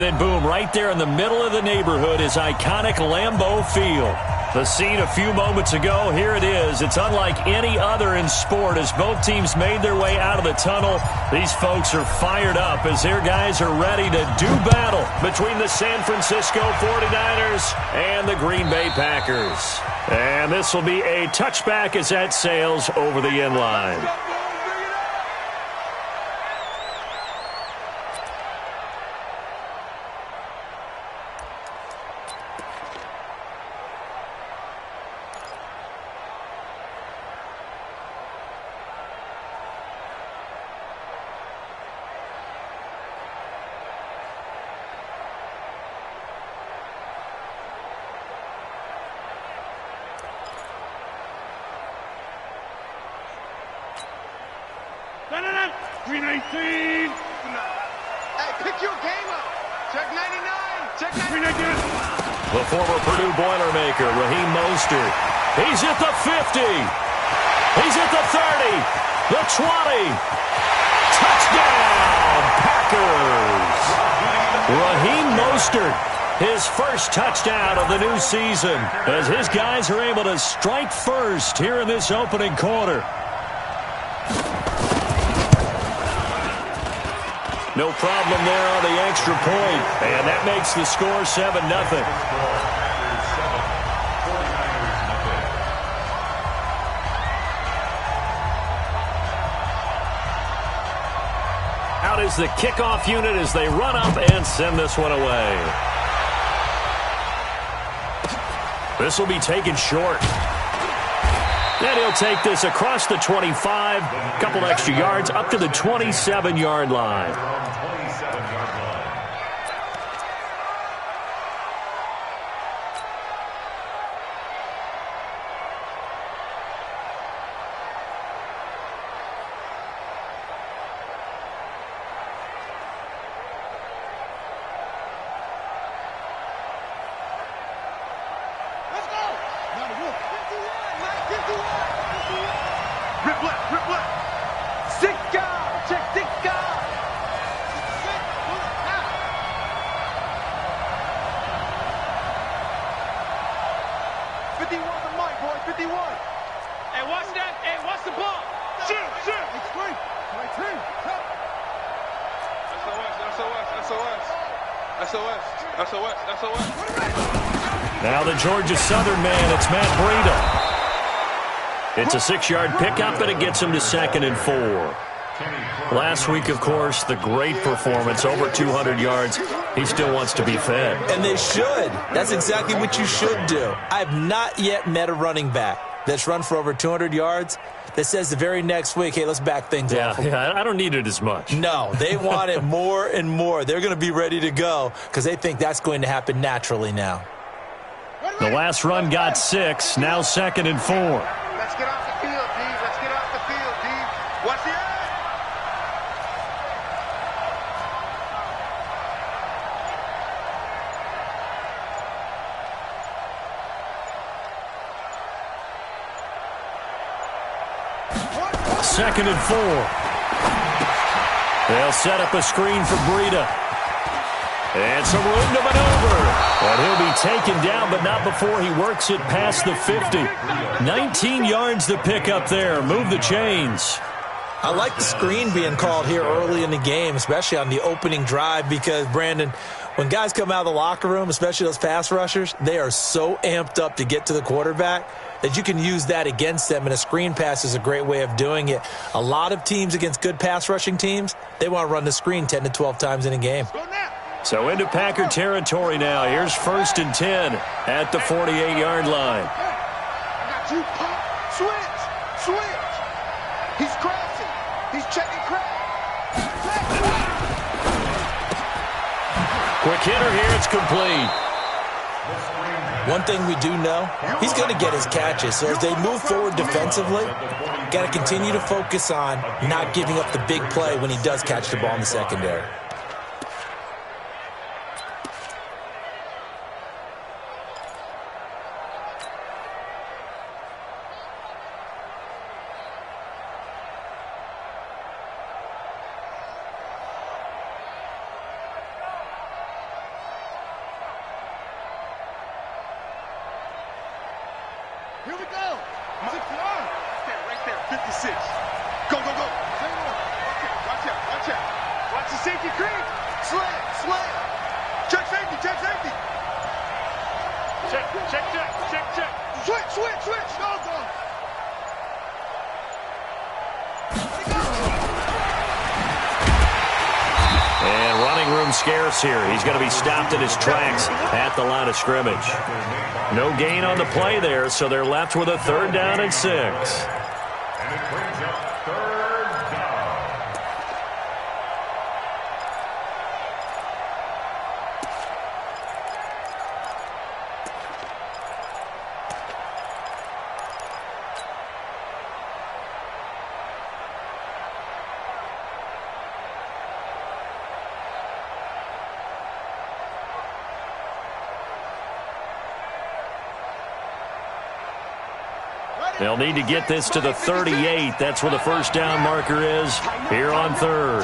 Then boom, right there in the middle of the neighborhood is iconic Lambeau Field. The scene a few moments ago, here it is. It's unlike any other in sport as both teams made their way out of the tunnel. These folks are fired up as their guys are ready to do battle between the San Francisco 49ers and the Green Bay Packers. And this will be a touchback as that sails over the end line. The former Purdue Boilermaker, Raheem Mostert. He's at the 50. He's at the 30. The 20. Touchdown, Packers. Raheem Mostert, his first touchdown of the new season, as his guys are able to strike first here in this opening quarter. No problem there on the extra point, and that makes the score 7-0. Out is the kickoff unit as they run up and send this one away. This will be taken short. And he'll take this across the 25, a couple extra yards, up to the 27-yard line. Now the Georgia Southern man, it's Matt Breida. It's a 6-yard pickup, and it gets him to 2nd and 4. Last week, of course, the great performance, over 200 yards. He still wants to be fed. And they should. That's exactly what you should do. I've not yet met a running back that's run for over 200 yards that says the very next week, hey, let's back things up. Yeah, I don't need it as much. No, they want it more and more. They're going to be ready to go because they think that's going to happen naturally now. The last run got 6, now 2nd and 4. Let's get off the field, D. Let's get off the field, D. What's the end? Second and 4. They'll set up a screen for Breida. And some room to maneuver. And he'll be taken down, but not before he works it past the 50. 19 yards to pick up there. Move the chains. I like the screen being called here early in the game, especially on the opening drive, because, Brandon, when guys come out of the locker room, especially those pass rushers, they are so amped up to get to the quarterback that you can use that against them, and a screen pass is a great way of doing it. A lot of teams against good pass rushing teams, they want to run the screen 10 to 12 times in a game. So into Packer territory now. Here's 1st and 10 at the 48-yard line. You pop, switch. He's crashing. He's checking crash. Quick hitter here. It's complete. One thing we do know, he's going to get his catches. So as they move forward defensively, got to continue to focus on not giving up the big play when he does catch the ball in the secondary. Here we go. 6 yards. Right there. 56. Go, go, go. Watch out. Watch out. Watch the safety creep. Slam. Check safety. Check. Switch. Go. And running room scarce here. He's going to be stopped in his tracks at the line of scrimmage. No gain on the play there, so they're left with a 3rd down and 6. And it brings up 3rd down. They'll need to get this to the 38. That's where the 1st down marker is here on 3rd.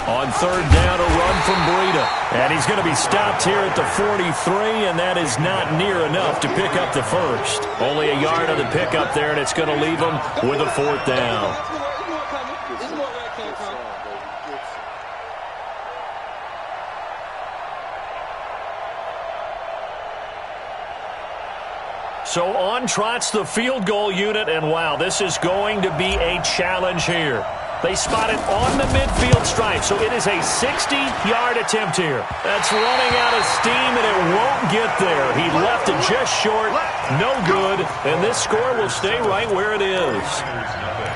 On 3rd down, a run from Breida. And he's going to be stopped here at the 43, and that is not near enough to pick up the 1st. Only a yard on the pickup there, and it's going to leave him with a 4th down. So on trots the field goal unit, and wow, this is going to be a challenge here. They spot it on the midfield stripe, so it is a 60-yard attempt here. That's running out of steam, and it won't get there. He left it just short, no good, and this score will stay right where it is.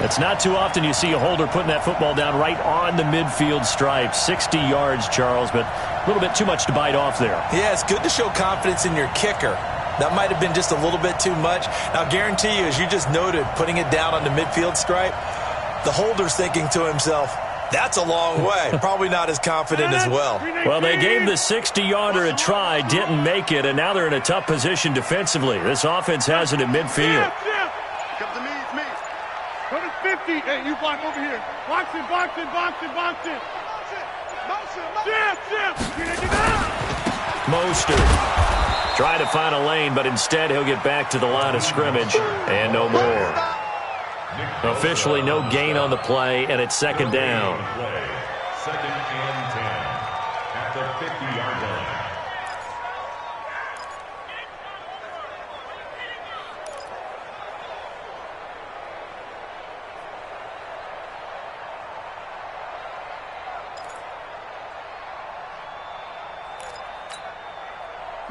It's not too often you see a holder putting that football down right on the midfield stripe. 60 yards, Charles, but a little bit too much to bite off there. Yeah, it's good to show confidence in your kicker. That might have been just a little bit too much. Now, guarantee you, as you just noted, putting it down on the midfield stripe, the holder's thinking to himself, that's a long way. Probably not as confident as well. Well, they gave the 60-yarder a try, didn't make it, and now they're in a tough position defensively. This offense has it at midfield. Come to me, it's me. Go to 50. Hey, you block over here. Box it. Mostert trying to find a lane, but instead he'll get back to the line of scrimmage and no more. Officially no gain on the play, and it's 2nd down. 2nd and 10 at the 50-yard line.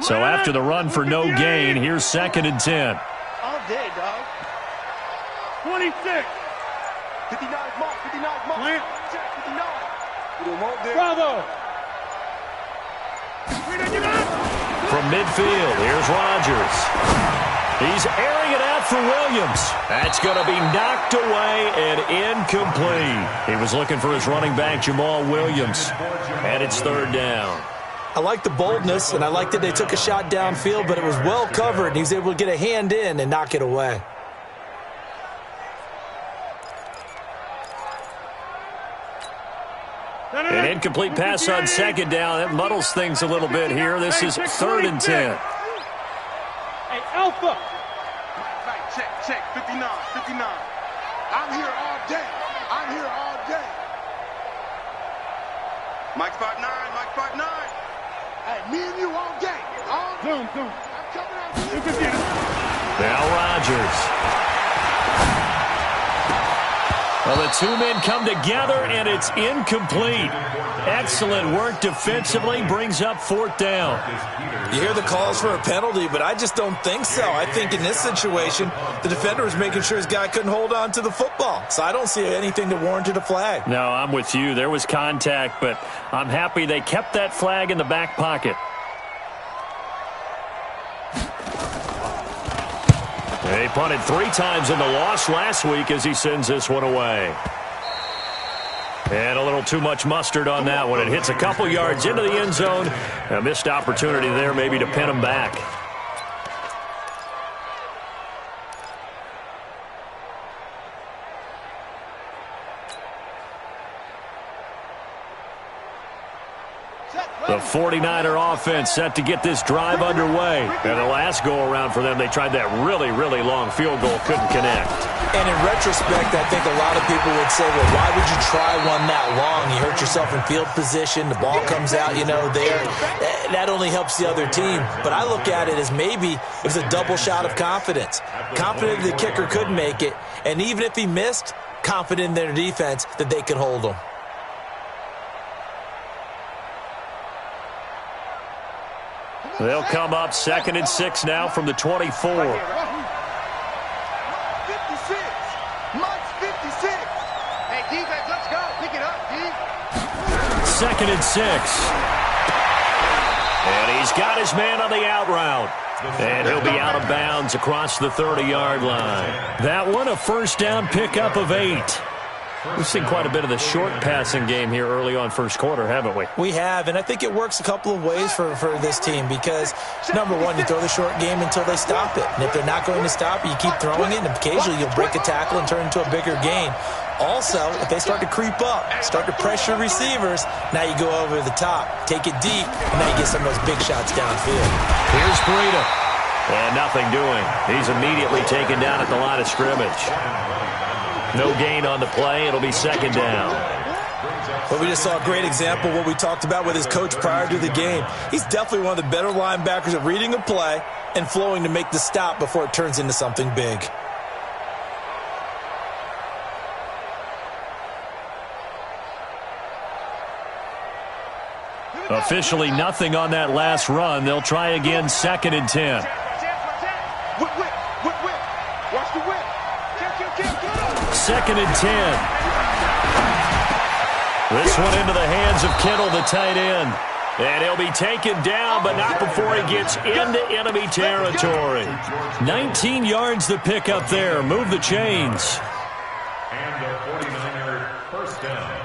So after the run for no gain, here's 2nd and 10. All day, dog. 26. 59 mark. Plant. Check, 59. We don't want this. Bravo. From midfield, here's Rodgers. He's airing it out for Williams. That's going to be knocked away and incomplete. He was looking for his running back, Jamal Williams. And it's 3rd down. I like the boldness, and I like that they took a shot downfield, but it was well covered, and he was able to get a hand in and knock it away. An incomplete pass on 2nd down. That muddles things a little bit here. This is 3rd and 10. Hey, Alpha. Right, check. 59. I'm here all day. Mike 5'9". Hey, me and you all day. Zoom. I'm coming out here. Now Rodgers. Well, the 2 men come together, and it's incomplete. Excellent work defensively, brings up 4th down. You hear the calls for a penalty, but I just don't think so. I think in this situation, the defender was making sure his guy couldn't hold on to the football. So I don't see anything that warranted a flag. No, I'm with you. There was contact, but I'm happy they kept that flag in the back pocket. They punted 3 times in the loss last week as he sends this one away. And a little too much mustard on that one. It hits a couple yards into the end zone. A missed opportunity there maybe to pin him back. The 49er offense set to get this drive underway. And the last go-around for them, they tried that really, really long field goal, couldn't connect. And in retrospect, I think a lot of people would say, well, why would you try one that long? You hurt yourself in field position. The ball comes out, there. That only helps the other team. But I look at it as maybe it was a double shot of confidence. Confident the kicker could make it. And even if he missed, confident in their defense that they could hold him. They'll come up 2nd and 6 now from the 24. 56. Mike's 56. Hey, defense, let's go. Pick it up, D. 2nd and 6. And he's got his man on the out route. And he'll be out of bounds across the 30-yard line. That one, a first down pickup of 8. We've seen quite a bit of the short passing game here early on first quarter, haven't we? We have, and I think it works a couple of ways for this team because, number one, you throw the short game until they stop it. And if they're not going to stop it, you keep throwing it, and occasionally you'll break a tackle and turn it into a bigger gain. Also, if they start to creep up, start to pressure receivers, now you go over the top, take it deep, and now you get some of those big shots downfield. Here's Breida. And nothing doing. He's immediately taken down at the line of scrimmage. No gain on the play. It'll be 2nd down. But we just saw a great example of what we talked about with his coach prior to the game. He's definitely one of the better linebackers at reading a play and flowing to make the stop before it turns into something big. Officially nothing on that last run. They'll try again 2nd and 10. Whip. Watch the whip. 2nd and 10. This one into the hands of Kittle, the tight end. And he'll be taken down, but not before he gets into enemy territory. 19 yards to pick up there. Move the chains. And the 49er first down.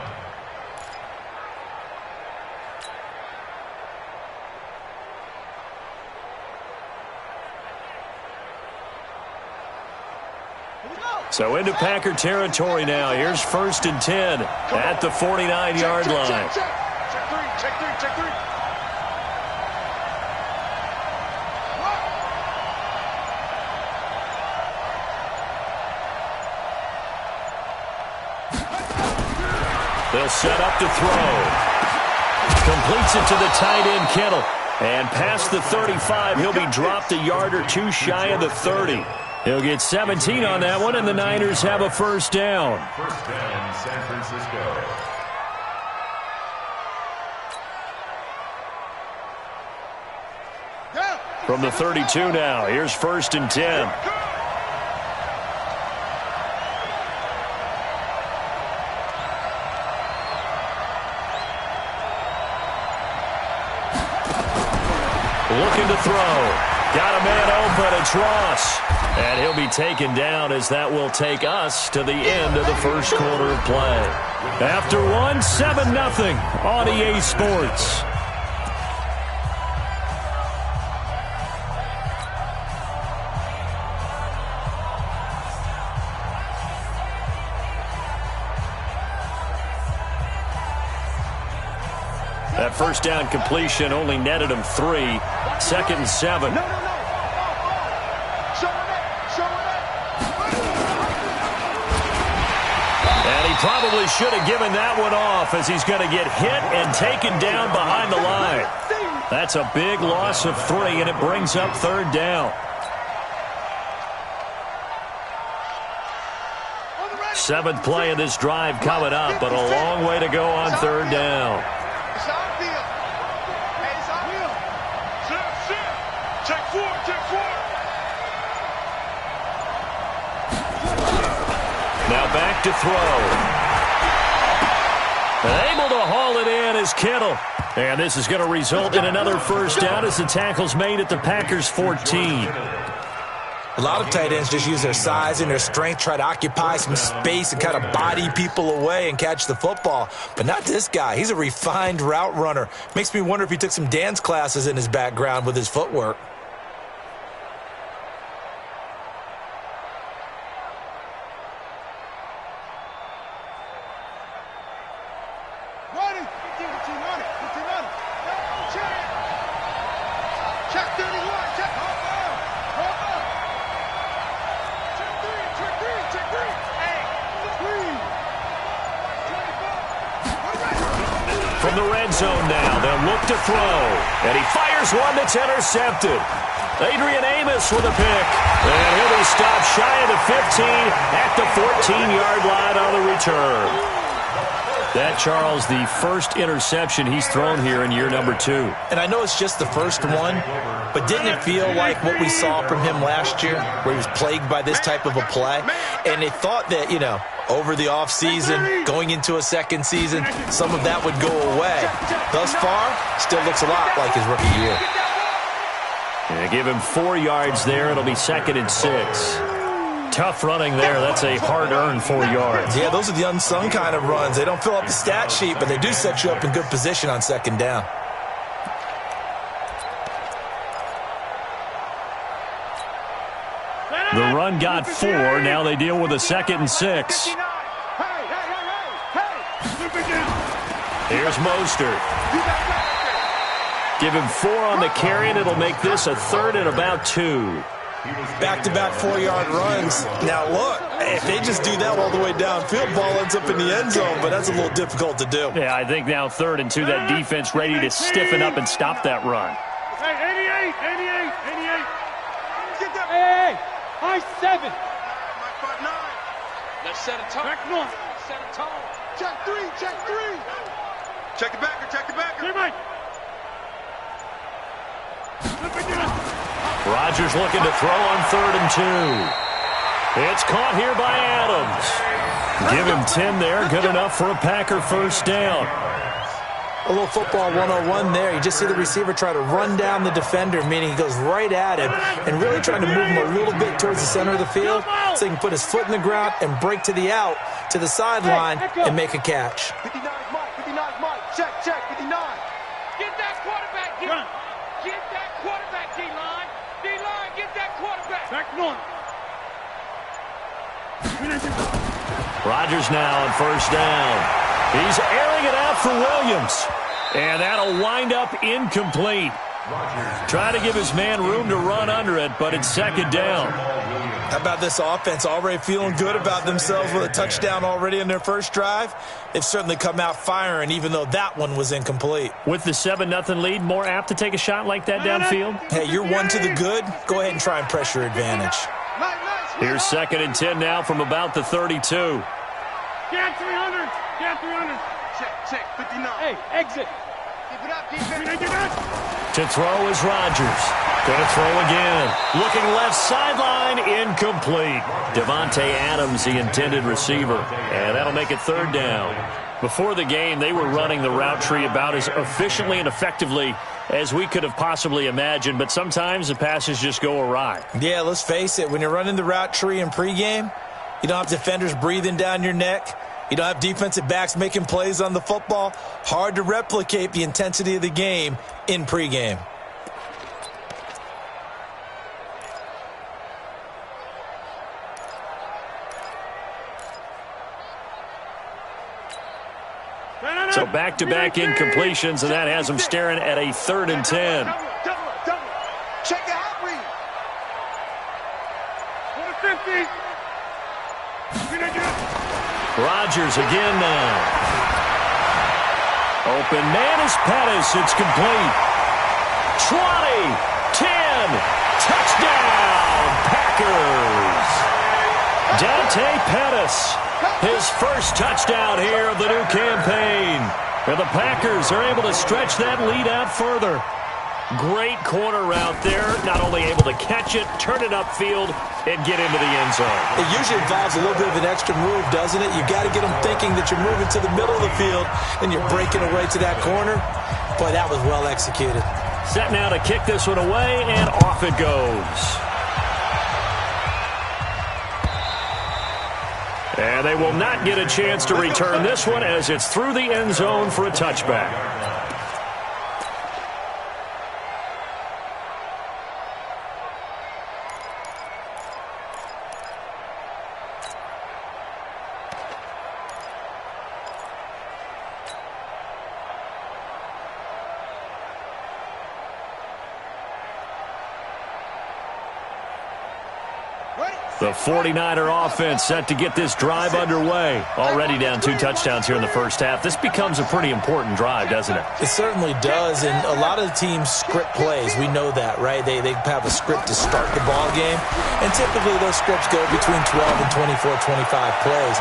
So into Packer territory now. Here's 1st and 10 at the 49-yard line. Check three. They'll set up to throw. Completes it to the tight end, Kittle. And past the 35, he'll be dropped a yard or two shy of the 30. He'll get 17 on that one, and the Niners have a first down. First down, San Francisco. From the 32 now, here's 1st and 10. Looking to throw. Got a man open. It's Ross. And he'll be taken down as that will take us to the end of the first quarter of play. After one, 7-0 on EA Sports. That first down completion only netted him 3. 2nd and 7. No. And he probably should have given that one off as he's going to get hit and taken down behind the line. That's a big loss of 3, and it brings up 3rd down. 7th play of this drive coming up, but a long way to go on 3rd down. Now back to throw. And able to haul it in is Kittle. And this is going to result in another first down as the tackle's made at the Packers' 14. A lot of tight ends just use their size and their strength, try to occupy some space and kind of body people away and catch the football. But not this guy. He's a refined route runner. Makes me wonder if he took some dance classes in his background with his footwork. the red zone now. They'll look to throw. And he fires one that's intercepted. Adrian Amos with a pick. And he'll be stopped shy of the 15 at the 14-yard line on the return. That, Charles, the first interception he's thrown here in year number 2. And I know it's just the first one, but didn't it feel like what we saw from him last year, where he was plagued by this type of a play? And they thought that, you know, over the offseason, going into a second season, some of that would go away. Thus far, still looks a lot like his rookie year. And they give him 4 yards there. It'll be 2nd and 6. Tough running there. That's a hard-earned 4 yards. Yeah, those are the unsung kind of runs. They don't fill up the stat sheet, but they do set you up in good position on second down. The run got 4. Now they deal with a 2nd and 6. Here's Mostert. Give him 4 on the carry, and it'll make this a 3rd and about 2. Back-to-back 4-yard runs. Now, look, if they just do that all the way downfield, ball ends up in the end zone, but that's a little difficult to do. Yeah, I think now 3rd and 2, that defense ready to stiffen up and stop that run. Hey, 88. Get that. Hey, high 7. Let's set a tone. Back north. Set a tone. Check 3. Check the backer. Hey, Mike. Rodgers looking to throw on 3rd and 2. It's caught here by Adams. Give him 10 there. Good enough for a Packer first down. A little football 101 there. You just see the receiver try to run down the defender, meaning he goes right at him and really trying to move him a little bit towards the center of the field so he can put his foot in the ground and break to the out, to the sideline, and make a catch. 59 Mike. Check, 59. Get that quarterback, D-line. Get that quarterback, D-line. D-line, get that quarterback. Back north. Rodgers now on first down. He's airing it out for Williams. And that'll wind up incomplete. Try to give his man room to run under it, but it's 2nd down. How about this offense already feeling good about themselves with a touchdown already in their first drive? They've certainly come out firing, even though that one was incomplete. With the 7-0 lead, more apt to take a shot like that downfield? Hey, you're 1 to the good. Go ahead and try and press your advantage. Here's 2nd and 10 now from about the 32. Get 300. Check, 59. Hey, exit. Keep it up, defense. To throw is Rodgers. Going to throw again. Looking left sideline, incomplete. Devontae Adams, the intended receiver. And that'll make it 3rd down. Before the game, they were running the route tree about as efficiently and effectively as we could have possibly imagined. But sometimes the passes just go awry. Yeah, let's face it. When you're running the route tree in pregame, you don't have defenders breathing down your neck. You don't have defensive backs making plays on the football. Hard to replicate the intensity of the game in pregame. So back-to-back incompletions, and that has them staring at a 3rd and 10. Double. Check the hot read. 50. Rodgers again now. Open man is Pettis. It's complete. 20, 10, touchdown, Packers. Dante Pettis, his first touchdown here of the new campaign. And the Packers are able to stretch that lead out further. Great corner route there. Not only able to catch it, turn it upfield, and get into the end zone. It usually involves a little bit of an extra move, doesn't it? You've got to get them thinking that you're moving to the middle of the field and you're breaking away to that corner. Boy, that was well executed. Set now to kick this one away, and off it goes. And they will not get a chance to return this one as it's through the end zone for a touchback. Ready, The 49er offense set to get this drive underway. Already down 2 touchdowns here in the first half. This becomes a pretty important drive, doesn't it? It certainly does, and a lot of the teams script plays. We know that, right? They have a script to start the ball game, and typically those scripts go between 12 and 24, 25 plays.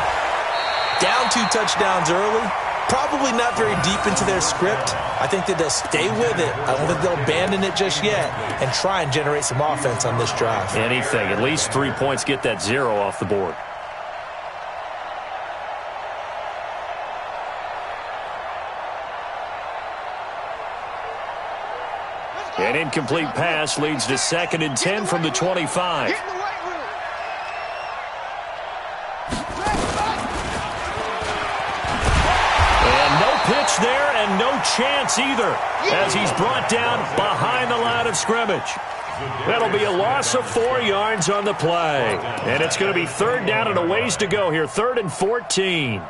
Down 2 touchdowns early, probably not very deep into their script. I think that they'll stay with it. I don't think they'll abandon it just yet and try and generate some offense on this drive. Anything. At least 3 points, get that 0 off the board. An incomplete pass leads to 2nd and 10 from the 25. Pitch there, and no chance either, as he's brought down behind the line of scrimmage. That'll be a loss of 4 yards on the play. And it's going to be 3rd down and a ways to go here, 3rd and 14.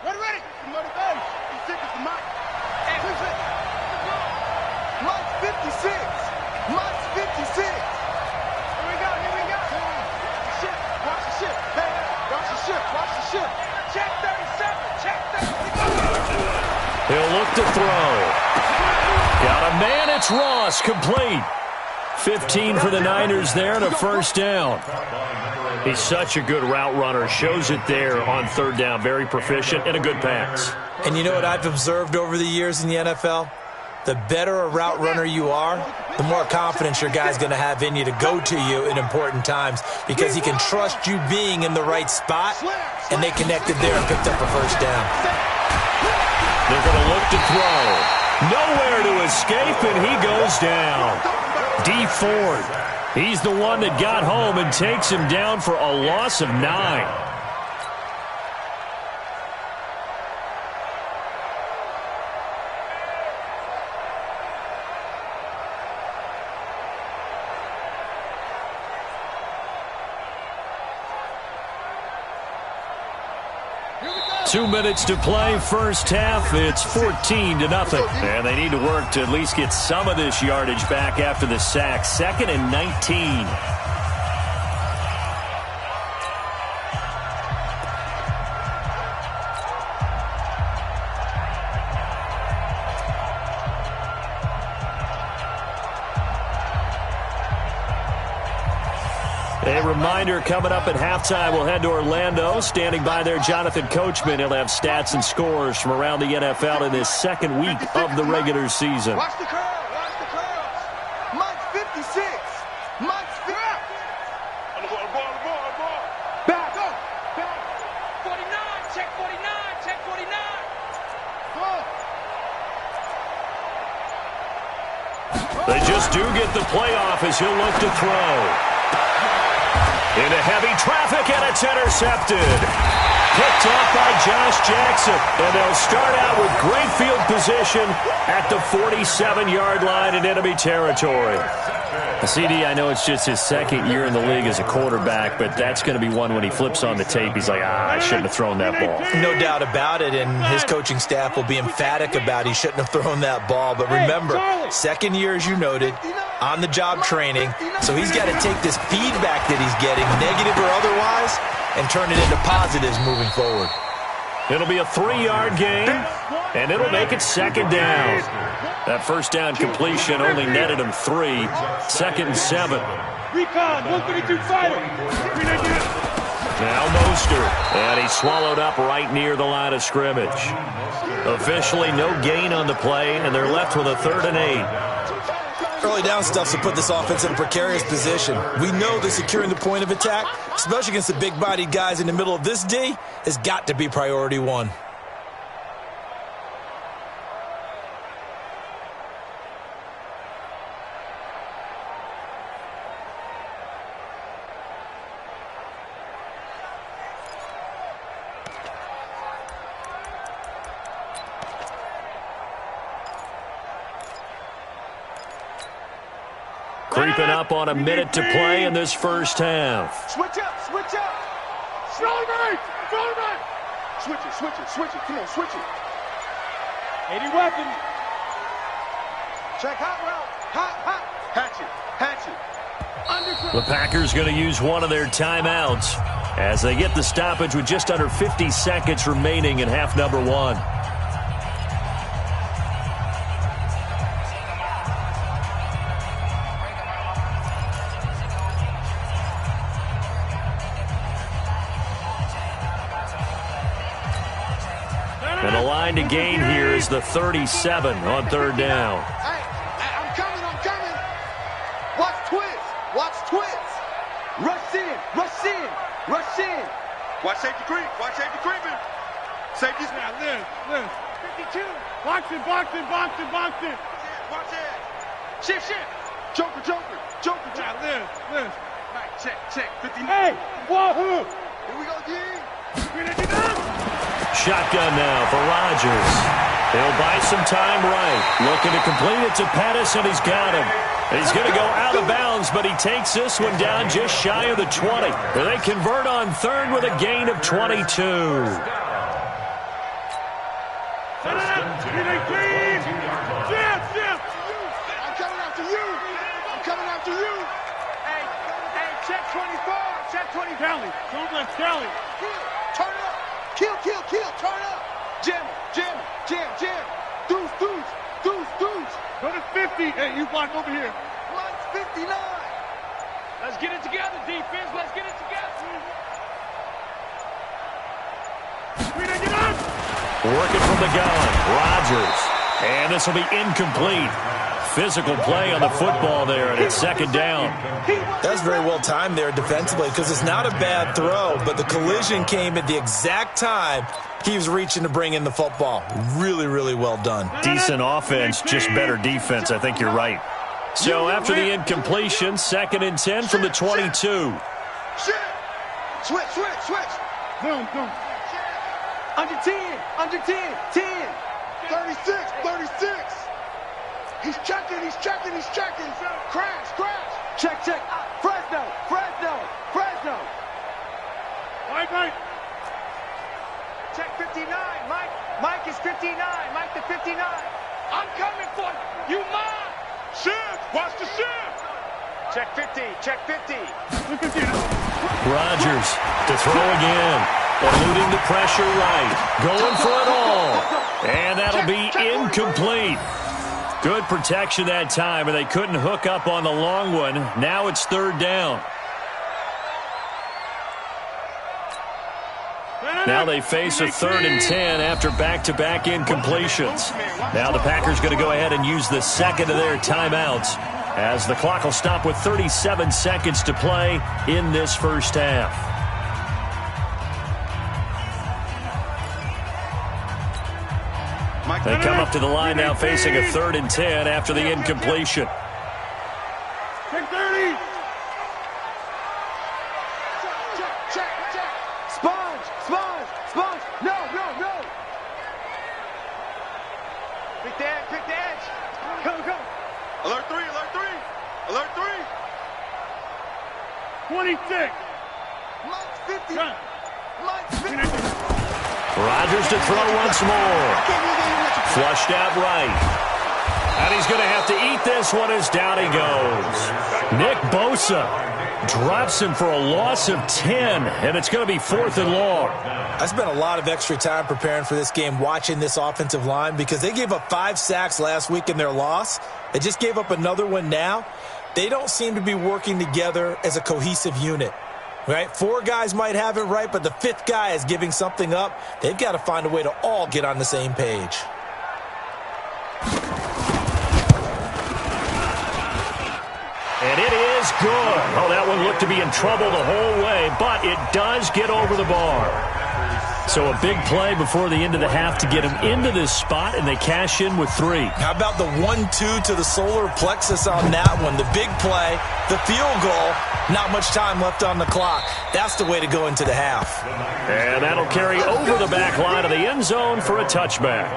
Ready. He's taking the mic. Mike's 56. Mike's 56. Check 37. Check 37. He'll look to throw. Got a man. It's Ross. Complete. 15 for the Niners there and a first down. He's such a good route runner. Shows it there on 3rd down. Very proficient and a good pass. And you know what I've observed over the years in the NFL? The better a route runner you are, the more confidence your guy's going to have in you to go to you in important times because he can trust you being in the right spot, and they connected there and picked up a first down. They're going to look to throw. Nowhere to escape, and he goes down. Dee Ford. He's the one that got home and takes him down for a loss of 9. Two minutes to play, first half. It's 14-0. And they need to work to at least get some of this yardage back after the sack. 2nd and 19. A reminder, coming up at halftime, we'll head to Orlando. Standing by there, Jonathan Coachman. He'll have stats and scores from around the NFL in this 2nd week of the regular season. Watch the curl. Watch the curls. Mike's 56. Mike's 50. On the ball. Back up. Back. 49. Check 49. Check 49. They just do get the playoff as he'll look to throw. Into heavy traffic, and it's intercepted. Picked off by Josh Jackson. And they'll start out with great field position at the 47-yard line in enemy territory. CD, I know it's just his 2nd year in the league as a quarterback, but that's going to be one when he flips on the tape. He's like, I shouldn't have thrown that ball. No doubt about it, and his coaching staff will be emphatic about he shouldn't have thrown that ball. But remember, 2nd year, as you noted, on-the-job training, so he's got to take this feedback that he's getting, negative or otherwise, and turn it into positives moving forward. It'll be a 3-yard gain, and it'll make it 2nd down. That first down completion only netted him 3. 2nd and 7. Recon, 132 fighter. Now Mostert, and he's swallowed up right near the line of scrimmage. Officially no gain on the play, and they're left with a 3rd and 8. Early down stuff to put this offense in a precarious position. We know that securing the point of attack, especially against the big-bodied guys in the middle of this D, has got to be priority 1. Creeping up on a minute to play in this first half. Switch up. Strong right. Switch it. Come on, switch it. 80 weapons. Check hot route. Hot. Hatchet. The Packers going to use one of their timeouts as they get the stoppage with just under 50 seconds remaining in half number one. And the line to gain here is the 37 on third down. Hey, I'm coming. Watch twist. Rush in. Watch safety creeping. Safety's Now, Liz. 52. Box it. Watch it. Shift. Joker. Now, Liz. Right, check. 59. Hey, wahoo! Here we go, D. Shotgun now for Rodgers. He'll buy some time right. Looking to complete it to Pettis, and he's got him. He's going to go out of bounds, but he takes this one down just shy of the 20. They convert on third with a gain of 22. I'm coming after you. Hey, check 24. Kelly, don't let Kelly. Turn up. Kill. Turn up. Jam. Deuce. Go to 50. Hey, you block over here. Mike's 59. Let's get it together, defense. Let's get it together. Get up. Working from the gun. Rodgers. And this will be incomplete. Physical play on the football there, and it's second down. That's very well timed there defensively because it's not a bad throw, but the collision came at the exact time he was reaching to bring in the football. Really, really well done. Decent offense, just better defense. I think you're right. So after the incompletion, 2nd and 10 from the 22. Shit. Switch. Boom. Under 10. 36. He's checking. Crash. Check. Fresno. Right. Check 59. Mike is 59. Mike the 59. I'm coming for you. You mine. Shift. Watch the shift. Check 50. Look at you. Rodgers to throw again. Eluding the pressure right. Going for it all. And that'll be incomplete. Good protection that time, and they couldn't hook up on the long one. Now it's third down. Now they face a 3rd and 10 after back-to-back incompletions. Now the Packers going to go ahead and use the second of their timeouts as the clock will stop with 37 seconds to play in this first half. They come up to the line now facing a 3rd and 10 after the incompletion. Check 30. Check. Sponge. No. Pick the edge. Go. Alert 3. 26. Mike's 50. Run. Mike's 50. Rodgers to throw once more. Flushed out right. And he's going to have to eat this one as down he goes. Nick Bosa drops him for a loss of 10, and it's going to be 4th and long. I spent a lot of extra time preparing for this game watching this offensive line because they gave up 5 sacks last week in their loss. They just gave up another one now. They don't seem to be working together as a cohesive unit. Right? 4 guys might have it right, but the 5th guy is giving something up. They've got to find a way to all get on the same page. And it is good. Oh, that one looked to be in trouble the whole way, but it does get over the bar. So a big play before the end of the half to get him into this spot, and they cash in with 3. How about the 1-2 to the solar plexus on that one? The big play, the field goal, not much time left on the clock. That's the way to go into the half. And that'll carry over the back line of the end zone for a touchback.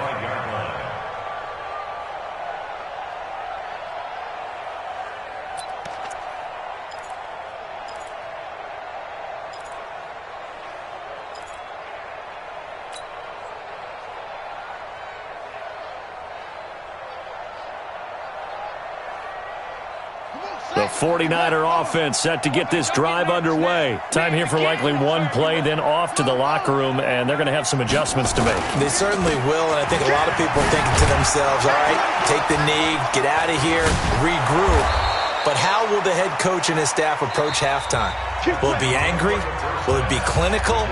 The 49er offense set to get this drive underway. Time here for likely one play, then off to the locker room, and they're going to have some adjustments to make. They certainly will, and I think a lot of people are thinking to themselves, all right, take the knee, get out of here, regroup. But how will the head coach and his staff approach halftime? Will it be angry? Will it be clinical?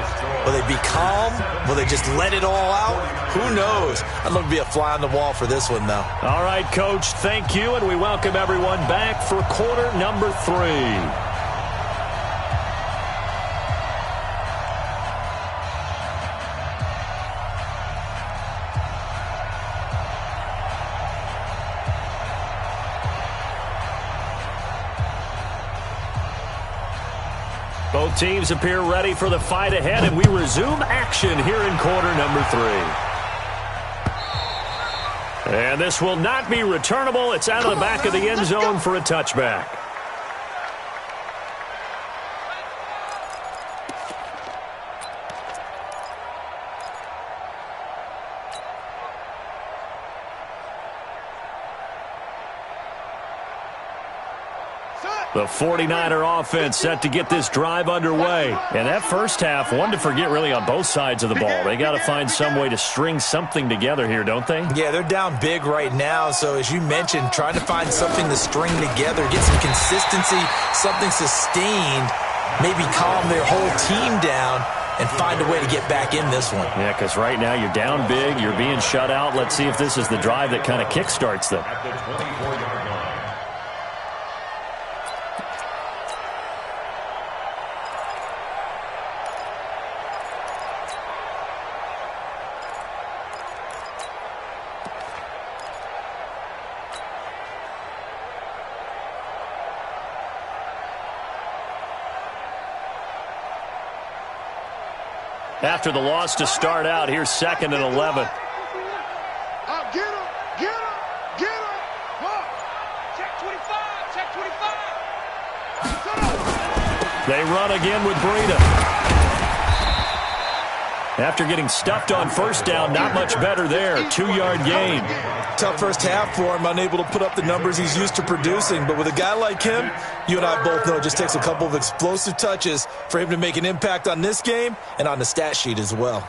Will they be calm? Will they just let it all out? Who knows? I'd love to be a fly on the wall for this one, though. All right, Coach, thank you, and we welcome everyone back for quarter number 3. Both teams appear ready for the fight ahead, and we resume action here in quarter number 3. And this will not be returnable. It's out of the back of the end zone for a touchback. The 49er offense set to get this drive underway. And that first half, one to forget really on both sides of the ball. They got to find some way to string something together here, don't they? Yeah, they're down big right now. So as you mentioned, trying to find something to string together, get some consistency, something sustained, maybe calm their whole team down and find a way to get back in this one. Yeah, because right now you're down big, you're being shut out. Let's see if this is the drive that kind of kickstarts them. At the 24-yard line. After the loss to start out, here's 2nd and 11. Get him, get him, get him. Check 25, check 25. They run again with Breida. After getting stuffed on first down, not much better there. 2-yard gain. Tough first half for him, unable to put up the numbers he's used to producing. But with a guy like him, you and I both know it just takes a couple of explosive touches for him to make an impact on this game and on the stat sheet as well.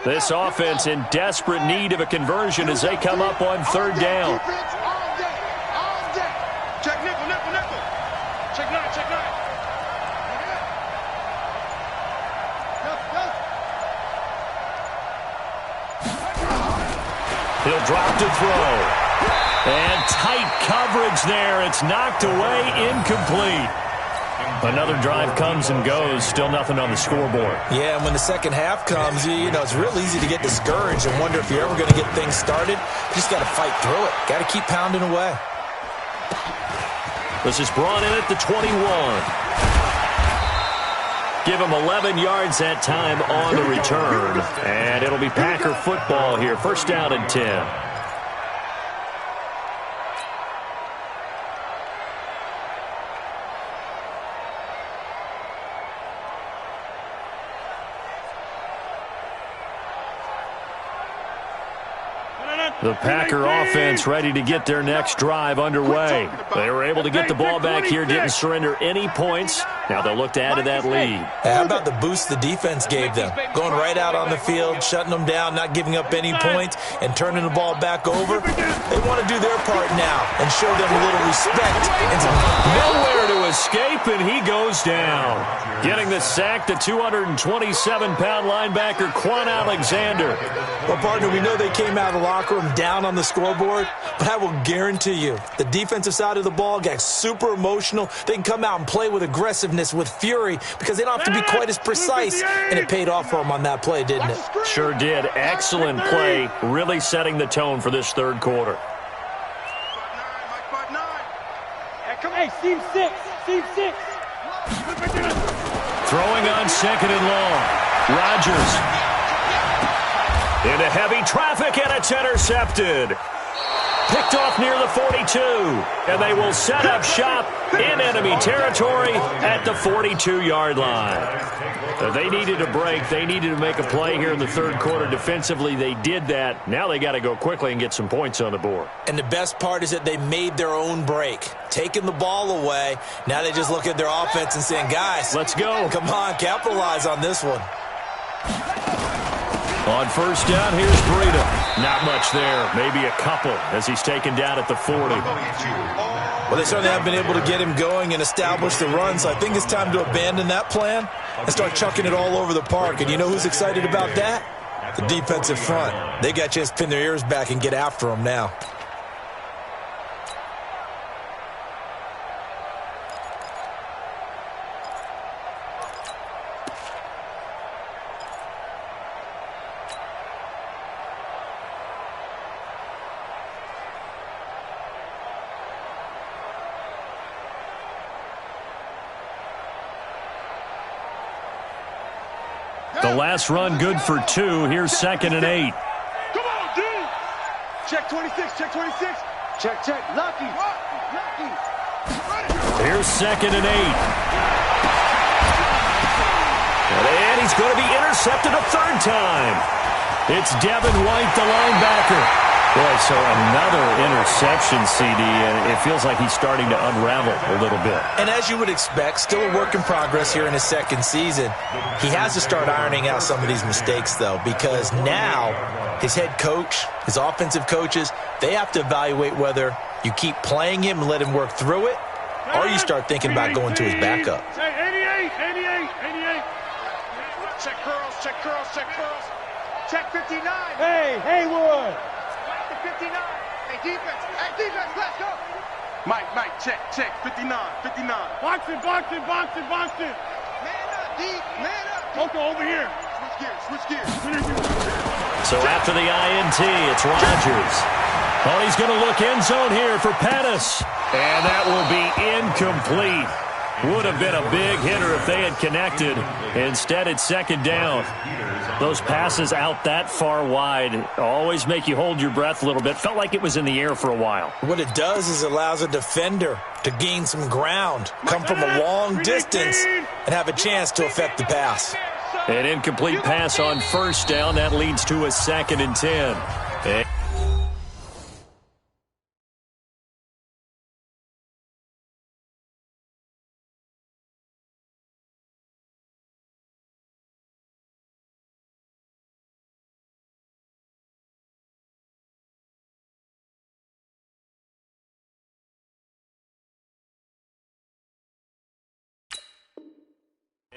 This offense in desperate need of a conversion as they come up on 3rd down. Check nickel, nickel, nickel. Check 9, check 9. He'll drop to throw. And tight coverage there. It's knocked away, incomplete. Another drive comes and goes. Still nothing on the scoreboard. Yeah, and when the second half comes, you know, it's real easy to get discouraged and wonder if you're ever going to get things started. You just got to fight through it. Got to keep pounding away. This is brought in at the 21. Give him 11 yards that time on the return. And it'll be Packer football here. 1st down and 10. The Packer offense ready to get their next drive underway. They were able to get the ball back here, didn't surrender any points. Now they'll look to add to that lead. How about the boost the defense gave them? Going right out on the field, shutting them down, not giving up any points, and turning the ball back over. They want to do their part now and show them a little respect. Nowhere to escape, and he goes down. Getting the sack, the 227-pound linebacker, Quan Alexander. Well, partner, we know they came out of the locker room down on the scoreboard, but I will guarantee you the defensive side of the ball got super emotional. They can come out and play with aggressiveness, with fury, because they don't have to be quite as precise, and it paid off for them on that play, didn't it? Sure did. Excellent play, really setting the tone for this 3rd quarter. Hey, seam 6, seam 6. Throwing on 2nd and long. Rodgers into heavy traffic, and it's intercepted. picked off near the 42. And they will set up shop in enemy territory at the 42-yard line. They needed a break. They needed to make a play here in the third quarter defensively. They did that. Now they got to go quickly and get some points on the board. And the best part is that they made their own break, taking the ball away. Now they just look at their offense and saying, guys, let's go. Come on, capitalize on this one. On first down, here's Breida. Not much there. Maybe a couple as he's taken down at the 40. Well, they certainly have been able to get him going and establish the run, so I think it's time to abandon that plan and start chucking it all over the park. And you know who's excited about that? The defensive front. They got a chance to pin their ears back and get after him now. The last run good for 2. Here's 2nd and 8. Come on, D! Check 26, check 26. Check. Lucky. Here's 2nd and 8. And he's going to be intercepted a third time. It's Devin White, the linebacker. Boy, so another interception, CD, and it feels like he's starting to unravel a little bit. And as you would expect, still a work in progress here in his second season. He has to start ironing out some of these mistakes, though, because now his head coach, his offensive coaches, they have to evaluate whether you keep playing him and let him work through it, or you start thinking about going to his backup. 88. Check curls. Check 59. Hey, Haywood. 59. Hey, defense, let's go. Mike, check, 59. Box it. Man up, D, man up. Okay, over here. Switch gears. So after the INT, it's Rodgers. Oh, he's going to look end zone here for Pettis. And that will be incomplete. Would have been a big hitter if they had connected. Instead, it's 2nd down. Those passes out that far wide always make you hold your breath a little bit. Felt like it was in the air for a while. What it does is it allows a defender to gain some ground, come from a long distance, and have a chance to affect the pass. An incomplete pass on first down. That leads to a 2nd and 10.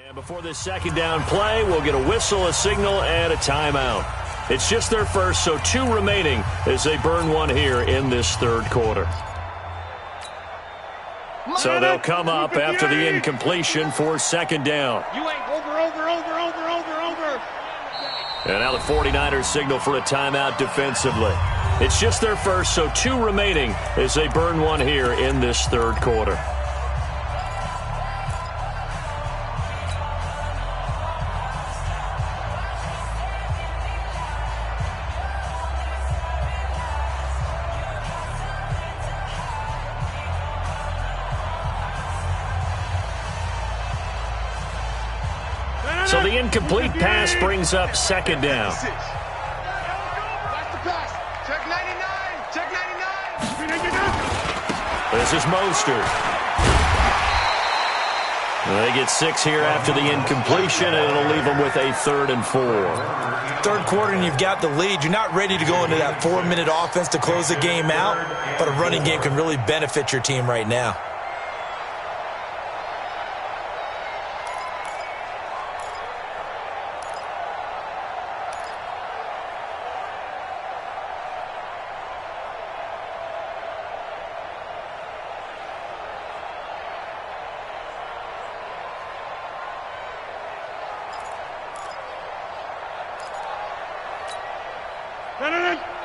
And before this 2nd down play, we'll get a whistle, a signal, and a timeout. It's just their first, so 2 remaining as they burn one here in this third quarter. So they'll come up after the incompletion for 2nd down. You ain't over. And now the 49ers signal for a timeout defensively. It's just their first, so 2 remaining as they burn one here in this third quarter. So the incomplete pass brings up 2nd down. That's the pass. Check 99. This is Mostert. They get 6 here after the incompletion, and it'll leave them with a 3rd and 4. Third quarter and you've got the lead. You're not ready to go into that 4-minute offense to close the game out, but a running game can really benefit your team right now.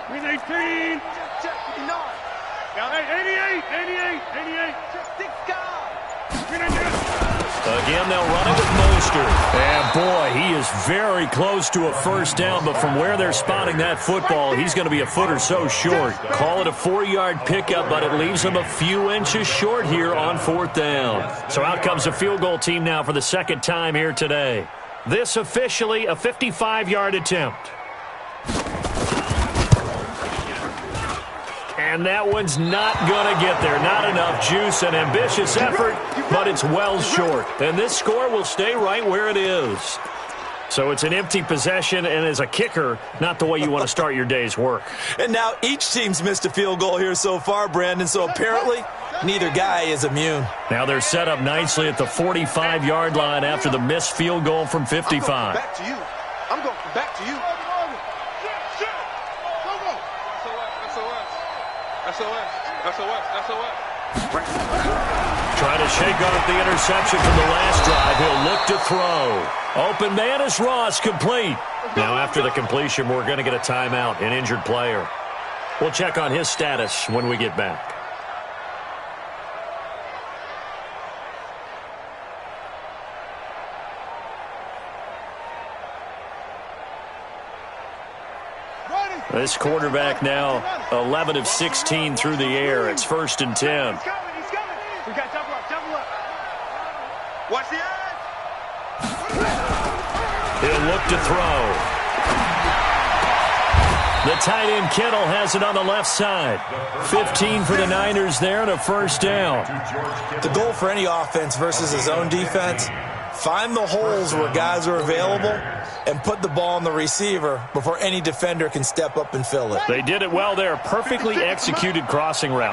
Green 18. Check 59. Yeah, 88. Check 6 guys. Green 18. Again, they'll run it with Mostert. And, boy, he is very close to a first down, but from where they're spotting that football, he's going to be a foot or so short. Call it a 4-yard pickup, but it leaves them a few inches short here on 4th down. So out comes a field goal team now for the second time here today. This officially a 55-yard attempt. And that one's not going to get there. Not enough juice. An ambitious effort, but it's well short. And this score will stay right where it is. So it's an empty possession, and as a kicker, not the way you want to start your day's work. And now each team's missed a field goal here so far, Brandon, so apparently neither guy is immune. Now they're set up nicely at the 45-yard line after the missed field goal from 55. Back to you. I'm going back to you. SOS. Trying to shake off the interception from the last drive. He'll look to throw. Open man is Ross, complete. Now after the completion, we're going to get a timeout, an injured player. We'll check on his status when we get back. This quarterback now 11 of 16 through the air. It's 1st and 10. He's coming. We got double up. Watch the edge. He'll look to throw. The tight end Kittle has it on the left side. 15 for the Niners there and a first down. The goal for any offense versus his own defense, find the holes where guys are available and put the ball on the receiver before any defender can step up and fill it. They did it well there. Perfectly executed crossing route.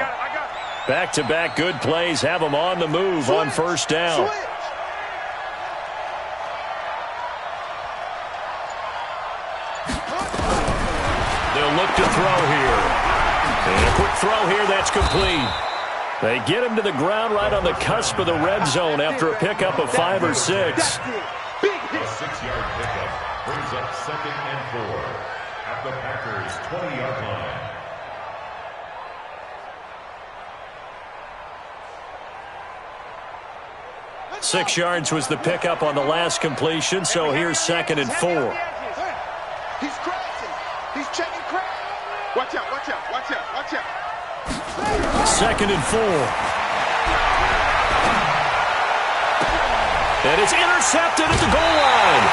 Back-to-back good plays have them on the move on first down. They'll look to throw here. And a quick throw here, that's complete. They get him to the ground right on the cusp of the red zone after a pickup of 5 or 6. A 6-yard pickup brings up 2nd and 4 at the Packers' 20-yard line. Six yards was the pickup on the last completion, so here's 2nd and 4. He's crashing. He's checking crash. Watch out. 2nd and 4. And it's intercepted at the goal line.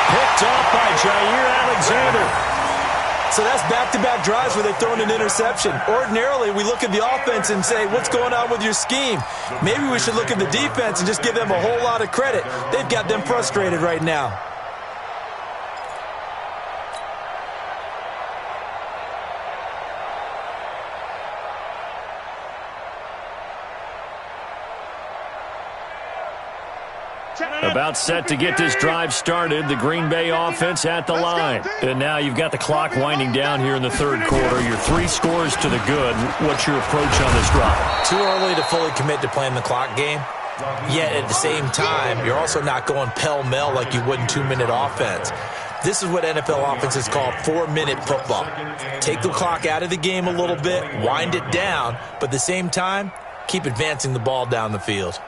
Picked off by Jair Alexander. So that's back-to-back drives where they've thrown an interception. Ordinarily, we look at the offense and say, what's going on with your scheme? Maybe we should look at the defense and just give them a whole lot of credit. They've got them frustrated right now. About set to get this drive started. The Green Bay offense at the line. And now you've got the clock winding down here in the third quarter. Your 3 scores to the good. What's your approach on this drive? Too early to fully commit to playing the clock game. Yet at the same time, you're also not going pell-mell like you would in 2-minute offense. This is what NFL offenses call 4-minute football. Take the clock out of the game a little bit, wind it down, but at the same time, keep advancing the ball down the field.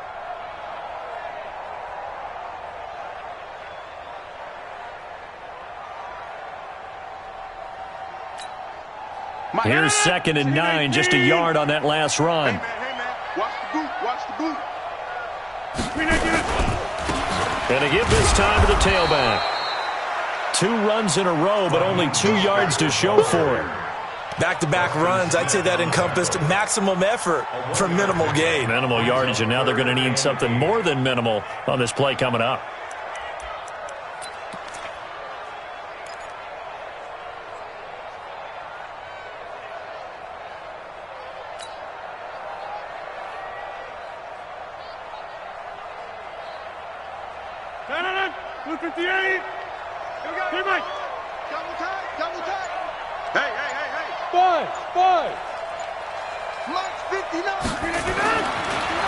Here's 2nd and 9, just a yard on that last run. Hey, man. Watch the boot. And a give this time to the tailback. 2 runs in a row, but only 2 yards to show for it. Back-to-back runs, I'd say that encompassed maximum effort for minimal gain. Minimal yardage, and now they're going to need something more than minimal on this play coming up. Blue 58. Here we go. Here, Mike. Double tight. Hey. Five. Mike's 59.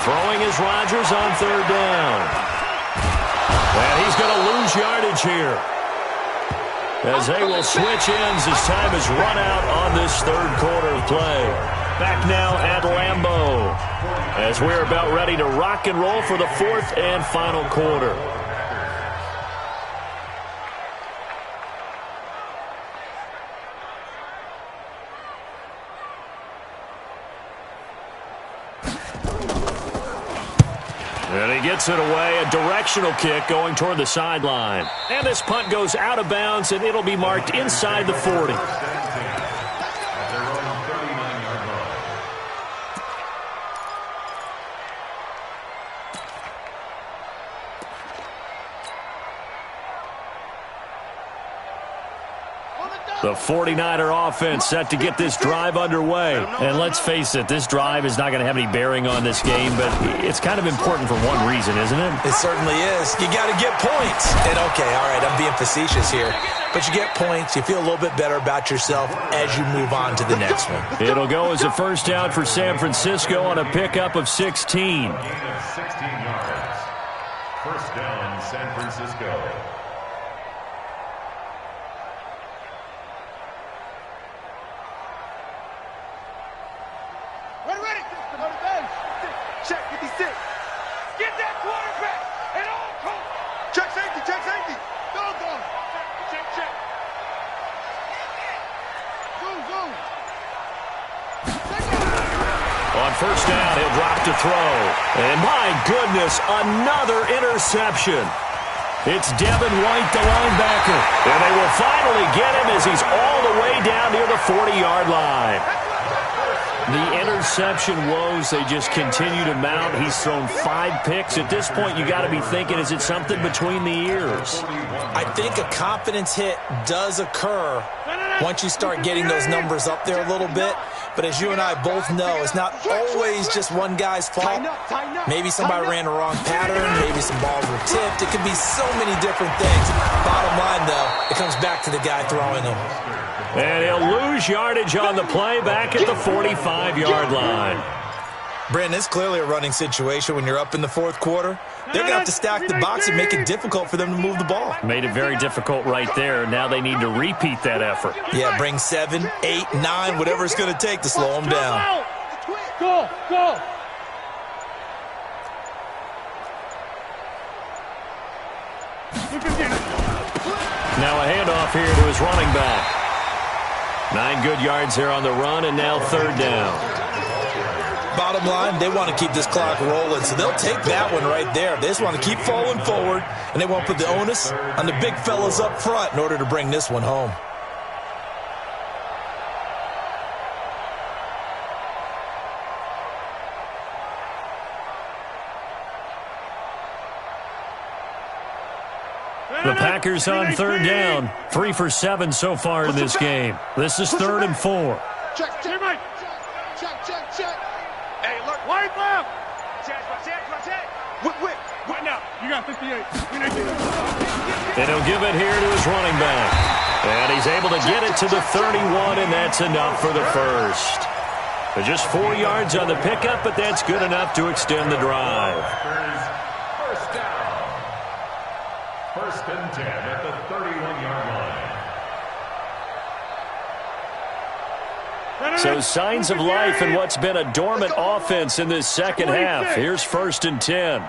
Throwing is Rodgers on 3rd down. And he's going to lose yardage here, as they will switch ends as time is run out on this third quarter of play. Back now at Lambeau as we're about ready to rock and roll for the fourth and final quarter. And he gets it away, a directional kick going toward the sideline. And this punt goes out of bounds, and it'll be marked inside the 40. The 49er offense set to get this drive underway. And let's face it, this drive is not going to have any bearing on this game, but it's kind of important for one reason, isn't it? It certainly is. You got to get points. And okay, all right, I'm being facetious here. But you get points, you feel a little bit better about yourself as you move on to the next one. It'll go as a first down for San Francisco on a pickup of 16. Gain of 16 yards. First down, San Francisco. Check 56. Get that quarterback and all coach. Check safety, check safety. Go. Check. Go. On first down, he'll drop to throw. And my goodness, another interception. It's Devin White, the linebacker. And they will finally get him as he's all the way down near the 40-yard line. The interception woes, they just continue to mount. He's thrown 5 picks. At this point, you got to be thinking, is it something between the ears? I think a confidence hit does occur once you start getting those numbers up there a little bit. But as you and I both know, it's not always just one guy's fault. Maybe somebody ran the wrong pattern. Maybe some balls were tipped. It could be so many different things. Bottom line, though, it comes back to the guy throwing them. And he'll lose yardage on the play back at the 45-yard line. Brandon, it's clearly a running situation when you're up in the fourth quarter. They're going to have to stack the box and make it difficult for them to move the ball. Made it very difficult right there. Now they need to repeat that effort. Yeah, bring 7, 8, 9, whatever it's going to take to slow them down. Go. Now a handoff here to his running back. 9 good yards there on the run, and now third down. Bottom line, they want to keep this clock rolling, so they'll take that one right there. They just want to keep falling forward, and they won't put the onus on the big fellas up front in order to bring this one home. The Packers on third down. 3 for 7 so far in this game. This is 3rd and 4. Check. Hey, look. Wide left. Check. Whip. Right now. You got 58. And he'll give it here to his running back. And he's able to get it to the 31, and that's enough for the first. Just 4 yards on the pickup, but that's good enough to extend the drive. First down. 1st and 10 at the 31-yard line. So signs of life in what's been a dormant offense in this second half. Here's 1st and 10.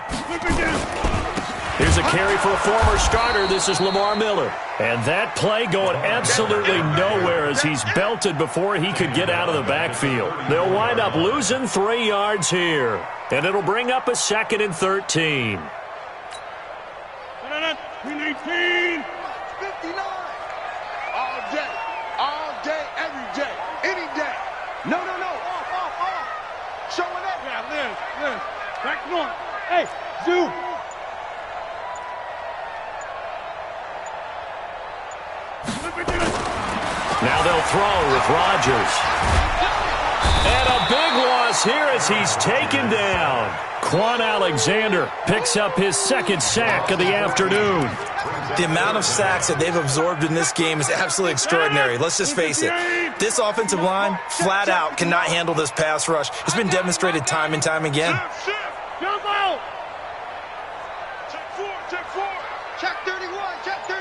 Here's a carry for a former starter. This is Lamar Miller. And that play going absolutely nowhere as he's belted before he could get out of the backfield. They'll wind up losing 3 yards here. And it'll bring up a 2nd and 13. 319. 59. All day, every day, any day. No. Off. Showing up. Yeah, Liz. Back north. Hey, Zoo. Now they'll throw with Rodgers. And a big loss here as he's taken down. Quan Alexander picks up his 2nd sack of the afternoon. The amount of sacks that they've absorbed in this game is absolutely extraordinary. Let's just face it. This offensive line, flat out, cannot handle this pass rush. It's been demonstrated time and time again. Jump out. Check 4. Check 31. Check 3.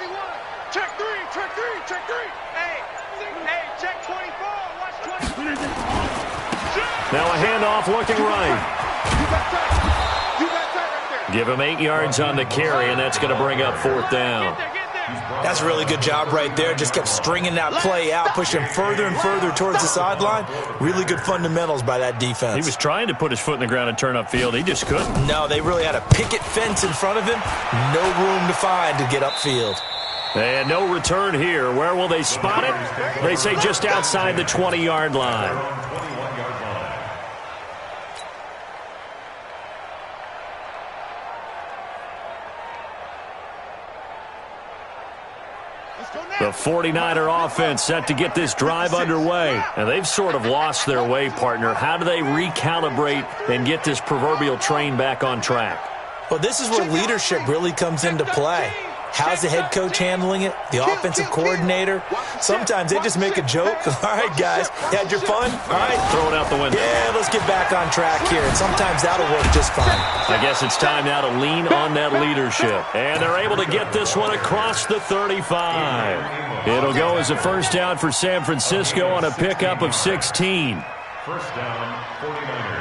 Hey, check 24. Watch 24. Now a handoff looking right. Give him 8 yards on the carry, and that's going to bring up 4th down. That's a really good job right there. Just kept stringing that play out, pushing further and further towards the sideline. Really good fundamentals by that defense. He was trying to put his foot in the ground and turn upfield. He just couldn't. No, they really had a picket fence in front of him. No room to find to get upfield. And no return here. Where will they spot it? They say just outside the 20-yard line. The 49er offense set to get this drive underway. And they've sort of lost their way, partner. How do they recalibrate and get this proverbial train back on track? Well, this is where leadership really comes into play. How's the head coach handling it? The offensive coordinator? Sometimes they just make a joke. All right, guys, you had your fun? All right. Throw it out the window. Yeah, let's get back on track here. And sometimes that'll work just fine. I guess it's time now to lean on that leadership. And they're able to get this one across the 35. It'll go as a first down for San Francisco on a pickup of 16. First down, 49ers.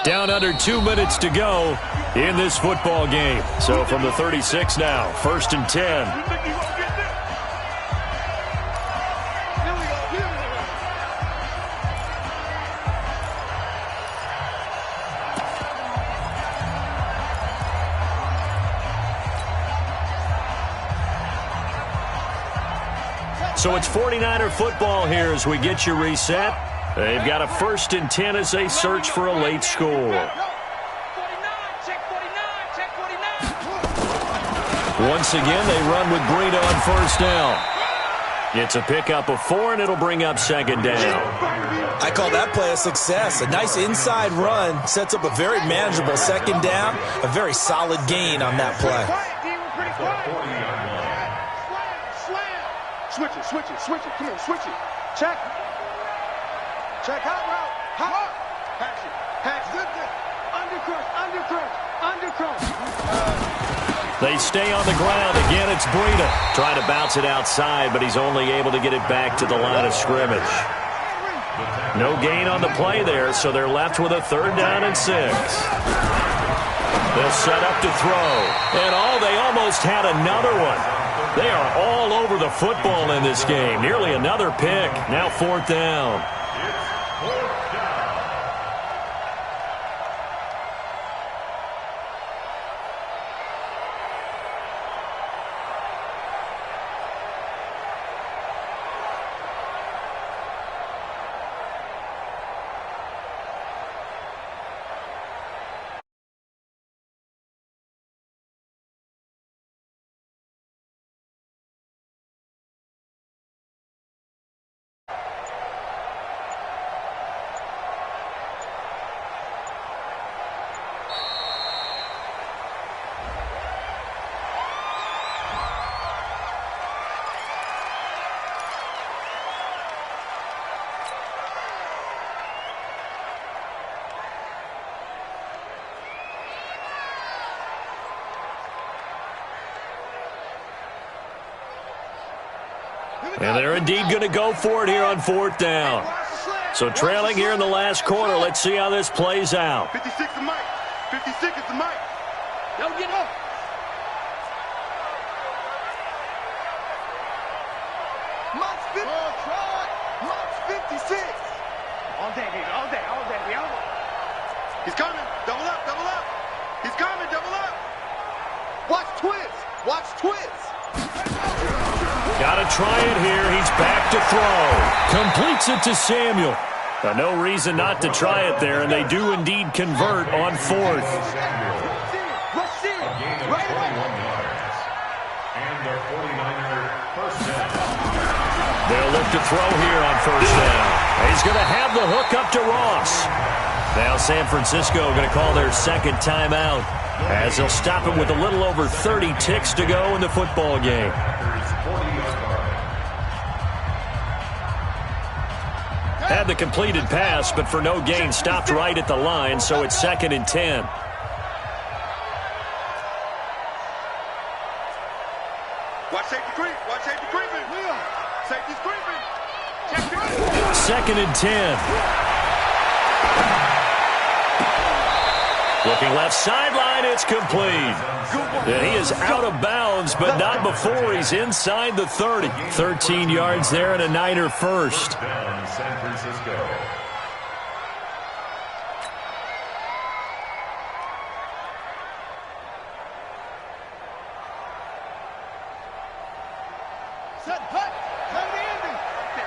Down under 2 minutes to go in this football game. So from the 36 now, 1st and 10. So it's 49er football here as we get you reset. They've got a 1st and 10 as they search for a late score. Once again, they run with Breida on 1st down. It's a pickup of 4, and it'll bring up 2nd down. I call that play a success. A nice inside run sets up a very manageable 2nd down. A very solid gain on that play. Switch it. Come on, switch it. Check. Check hot route. Hot. Patch it. Zip it. Undercrush. They stay on the ground. Again, it's Breida. Trying to bounce it outside, but he's only able to get it back to the line of scrimmage. No gain on the play there, so they're left with a 3rd down and 6. They'll set up to throw. And they almost had another one. They are all over the football in this game. Nearly another pick. Now 4th down. And they're indeed going to go for it here on 4th down. So trailing here in the last quarter. Let's see how this plays out. 56 is Mike. 56 is the Mike. Yo, get up. Mike's 56. All day. He's coming. Double up. He's coming. Double up. Watch twist. Got to try it here. He's back to throw. Completes it to Samuel. No reason not to try it there, and they do indeed convert on 4th. They'll look to throw here on 1st down. He's going to have the hook up to Ross. Now San Francisco going to call their 2nd timeout as they'll stop him with a little over 30 ticks to go in the football game. Had the completed pass, but for no gain, stopped right at the line, so it's 2nd and 10. Watch safety creep. Safety's creeping. Check the 2nd and 10. Looking left sideline, it's complete. And he is out of bounds, but not before he's inside the 30. 13 yards there and a Niner first. Down San Francisco. Set, cut. Set the ending.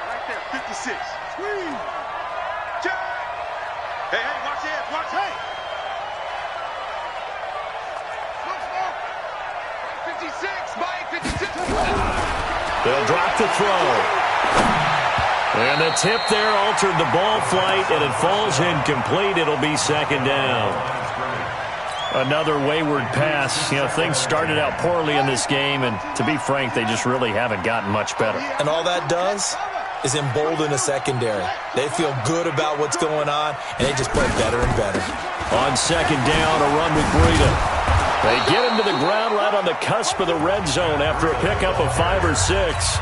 Right there. 56. Squeeze. Check. Hey, watch the edge. Watch. Hey. 56. By 56. They'll drop the throw. And the tip there altered the ball flight, and it falls incomplete. It'll be 2nd down. Another wayward pass. You know, things started out poorly in this game, and to be frank, they just really haven't gotten much better. And all that does is embolden the secondary. They feel good about what's going on, and they just play better and better. On 2nd down, a run with Breida. They get him to the ground right on the cusp of the red zone after a pickup of 5 or 6.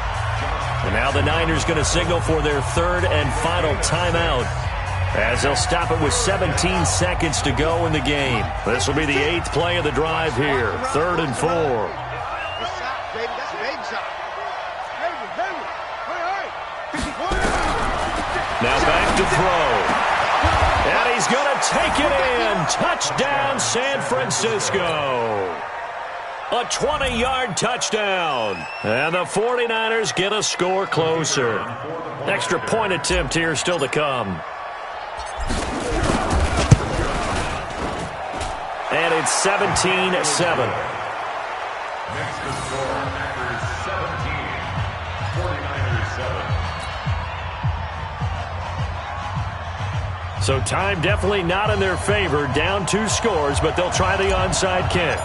And now the Niners going to signal for their 3rd and final timeout, as they'll stop it with 17 seconds to go in the game. This will be the 8th play of the drive here. 3rd and 4. Now back to throw. And he's going to take it in. Touchdown, San Francisco. A 20-yard touchdown. And the 49ers get a score closer. Extra point attempt here still to come. And it's 17-7. Next to score, Packers 17, 49ers 7. So time definitely not in their favor. Down 2 scores, but they'll try the onside kick.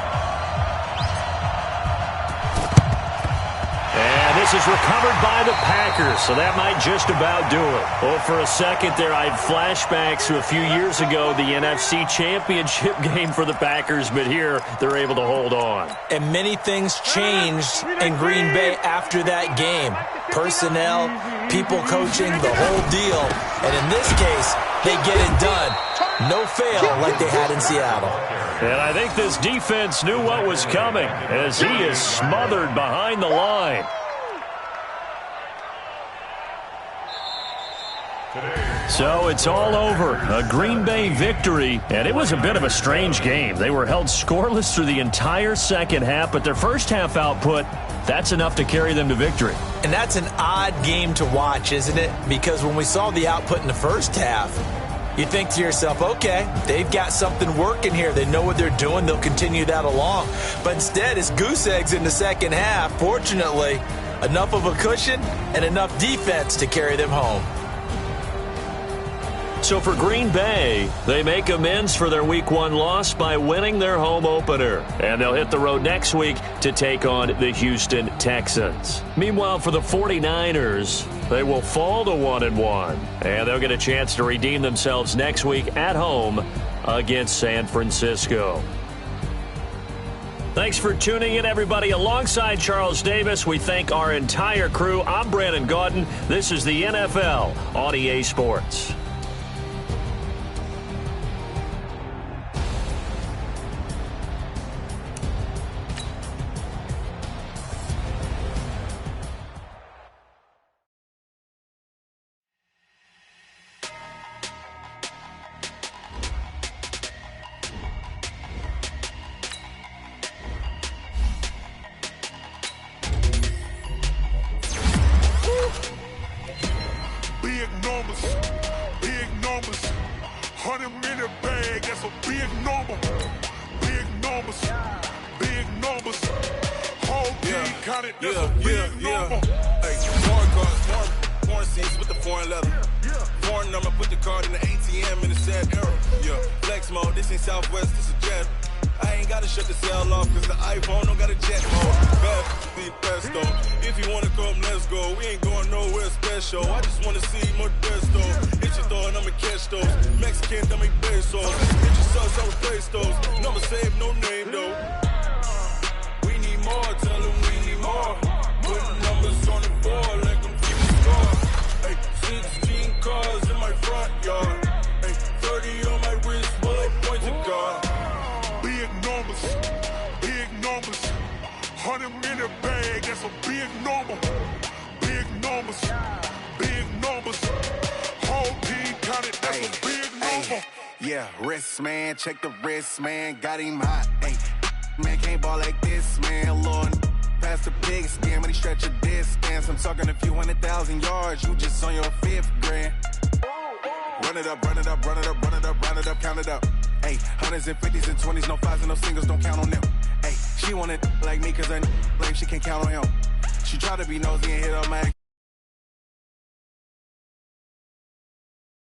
And this is recovered by the Packers, so that might just about do it. Well, for a second there, I had flashbacks to a few years ago, the NFC Championship game for the Packers, but here they're able to hold on. And many things changed in Green Bay after that game. Personnel, people coaching, the whole deal. And in this case, they get it done. No fail like they had in Seattle. And I think this defense knew what was coming as he is smothered behind the line. So it's all over. A Green Bay victory, and it was a bit of a strange game. They were held scoreless through the entire second half, but their first half output, that's enough to carry them to victory. And that's an odd game to watch, isn't it? Because when we saw the output in the first half, you think to yourself, okay, they've got something working here. They know what they're doing. They'll continue that along. But instead, it's goose eggs in the second half. Fortunately, enough of a cushion and enough defense to carry them home. So for Green Bay, they make amends for their Week 1 loss by winning their home opener. And they'll hit the road next week to take on the Houston Texans. Meanwhile, for the 49ers, they will fall to 1-1. And they'll get a chance to redeem themselves next week at home against San Francisco. Thanks for tuning in, everybody. Alongside Charles Davis, we thank our entire crew. I'm Brandon Gaudin. This is the NFL on EA Sports. We need more, tell them we need more. Put numbers on the board like I'm bag, that's a big number. Big numbers, big numbers. Whole team counted, that's a big number. Yeah, wrist, man, check the wrist, man, got him hot. Ay, man, can't ball like this, man, Lord. Past the big skin, when he stretch a distance. I'm talking a few 100,000 yards, you just on your 5th grand. Run it up, run it up, run it up, run it up, run it up, count it up. Ay, hundreds and 50s and 20s, no 5s and no singles, don't count on them. Ay, she want it like me, cause her lame, she can't count on him. She try to be nosy and hit up my